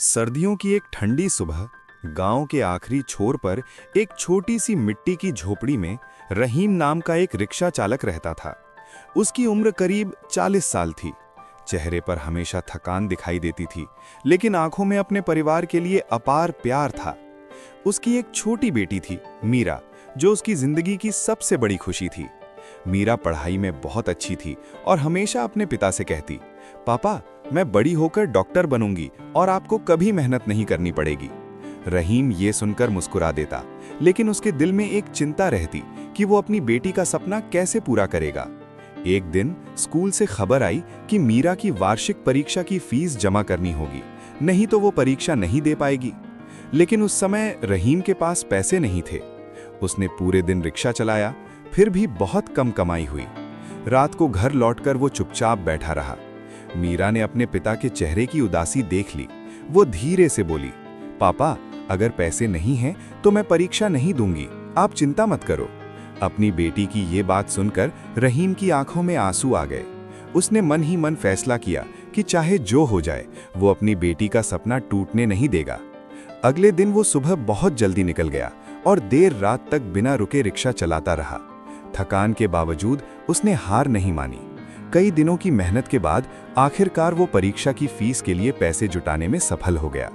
सर्दियों की एक ठंडी सुबह गांव के आखिरी छोर पर एक छोटी सी मिट्टी की झोपड़ी में रहीम नाम का एक रिक्शा चालक रहता था। उसकी उम्र करीब 40 साल थी। चेहरे पर हमेशा थकान दिखाई देती थी, लेकिन आंखों में अपने परिवार के लिए अपार प्यार था। उसकी एक छोटी बेटी थी, मीरा, जो उसकी जिंदगी की सबसे बड़ी खुशी थी। मीरा पढ़ाई में बहुत अच्छी थी और हमेशा अपने पिता से कहती, पापा, मैं बड़ी होकर डॉक्टर बनूंगी और आपको कभी मेहनत नहीं करनी पड़ेगी। रहीम ये सुनकर मुस्कुरा देता, लेकिन उसके दिल में एक चिंता रहती कि वो अपनी बेटी का सपना कैसे पूरा करेगा। एक दिन स्कूल से खबर आई कि मीरा की वार्षिक परीक्षा की फीस जमा करनी होगी, नहीं तो वो परीक्षा नहीं दे पाएगी। लेकिन उस समय रहीम के पास पैसे नहीं थे। उसने पूरे दिन रिक्शा चलाया, फिर भी बहुत कम कमाई हुई। रात को घर लौटकर वो चुपचाप बैठा रहा। मीरा ने अपने पिता के चेहरे की उदासी देख ली। वो धीरे से बोली, पापा, अगर पैसे नहीं हैं तो मैं परीक्षा नहीं दूंगी, आप चिंता मत करो। अपनी बेटी की ये बात सुनकर रहीम की आंखों में आंसू आ गए। उसने मन ही मन फैसला किया कि चाहे जो हो जाए, वो अपनी बेटी का सपना टूटने नहीं देगा। अगले दिन वो सुबह बहुत जल्दी निकल गया और देर रात तक बिना रुके रिक्शा चलाता रहा। थकान के बावजूद उसने हार नहीं मानी। कई दिनों की मेहनत के बाद आखिरकार वो परीक्षा की फीस के लिए पैसे जुटाने में सफल हो गया।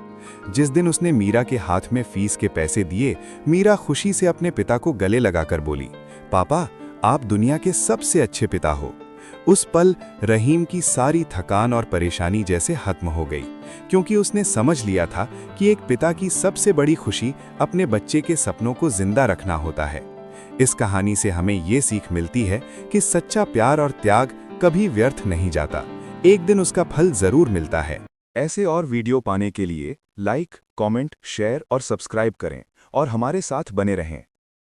जिस दिन उसने मीरा के हाथ में फीस के पैसे दिए, मीरा खुशी से अपने पिता को गले लगाकर बोली, पापा, आप दुनिया के सबसे अच्छे पिता हो। उस पल रहीम की सारी थकान और परेशानी जैसे खत्म हो गई, क्योंकि उसने समझ लिया था कि एक पिता की सबसे बड़ी खुशी अपने बच्चे के सपनों को जिंदा रखना होता है। इस कहानी से हमें ये सीख मिलती है कि सच्चा प्यार और त्याग कभी व्यर्थ नहीं जाता, एक दिन उसका फल जरूर मिलता है। ऐसे और वीडियो पाने के लिए लाइक, कमेंट, शेयर और सब्सक्राइब करें और हमारे साथ बने रहें।